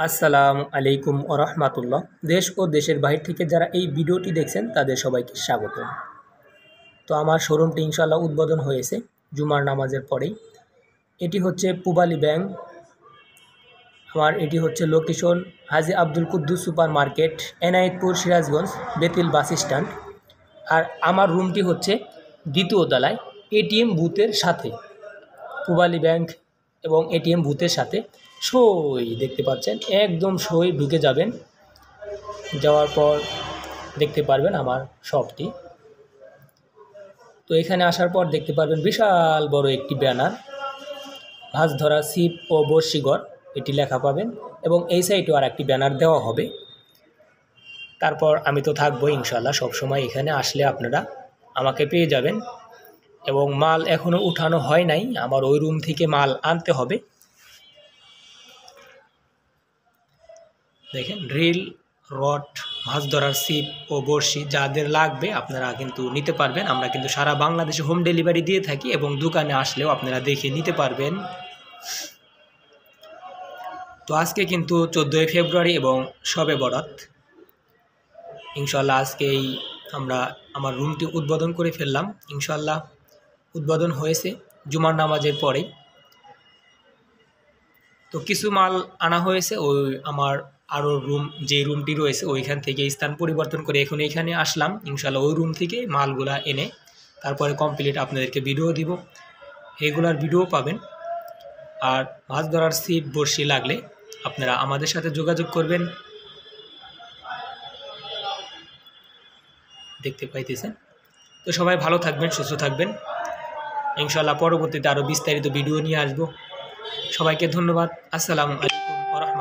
আসসালামু আলাইকুম ওয়া রাহমাতুল্লাহ। দেশ ও দেশের বাইরে থেকে যারা এই ভিডিওটি দেখছেন তাদের সবাইকে স্বাগতম। তো আমার শোরুমটি ইনশাআল্লাহ উদ্বোধন হয়েছে জুমার নামাজের পরেই। এটি হচ্ছে পূবালী ব্যাংক। এটি হচ্ছে location Haji Abdul Kuddus super market, Enayetpur, Sirajganj, Betil bus stand. আর আমার রুমটি হচ্ছে দ্বিতীয় তলায়, এটিএম বুথের সাথে। পূবালী ব্যাংক এবং এটিএম বুথের সাথে সই দেখতে পাচ্ছেন, একদম সই ঢুকে যাবেন। যাওয়ার পর দেখতে পারবেন আমার শপটি। তো এখানে আসার পর দেখতে পারবেন বিশাল বড় একটি ব্যানার, মাছ ধরা ছিপ ও বর্ষিঘর, এটি লেখা পাবেন। এবং এই সাইডেও আর একটি ব্যানার দেওয়া হবে। তারপর আমি তো থাকবো ইনশাআল্লাহ সবসময়, এখানে আসলে আপনারা আমাকে পেয়ে যাবেন। এবং মাল এখনও উঠানো হয় নাই, আমার ওই রুম থেকে মাল আনতে হবে। দেখেন, রিল, রড, মাছ ধরার ছিপ ও বড়শি যাদের লাগবে আপনারা কিন্তু নিতে পারবেন। আমরা কিন্তু সারা বাংলাদেশে হোম ডেলিভারি দিয়ে থাকি এবং দোকানে আসলেও আপনারা দেখে নিতে পারবেন। তো আজকে কিন্তু 14 ফেব্রুয়ারি এবং শবে বরাত। ইনশাল্লাহ আজকেই আমরা আমার রুমটি উদ্বোধন করে ফেললাম। ইনশাল্লাহ উদ্বোধন হয়েছে জুমার নামাজের পরেই। তো কিছু মাল আনা হয়েছে, ওই আমার আরও রুম যে রুমটি রয়েছে ওইখান থেকে স্থান পরিবর্তন করে এখন এইখানে আসলাম। ইনশাল্লাহ ওই রুম থেকে মালগুলা এনে তারপরে কমপ্লিট আপনাদেরকে ভিডিও দিব, এগুলার ভিডিও পাবেন। আর মাছ ধরার ছিপ বড়শি লাগলে আপনারা আমাদের সাথে যোগাযোগ করবেন। দেখতে পাইতেছেন। তো সবাই ভালো থাকবেন, সুস্থ থাকবেন। ইনশাল্লাহ পরবর্তীতে আরও বিস্তারিত ভিডিও নিয়ে আসবো। সবাইকে ধন্যবাদ। আসসালামু আলাইকুম।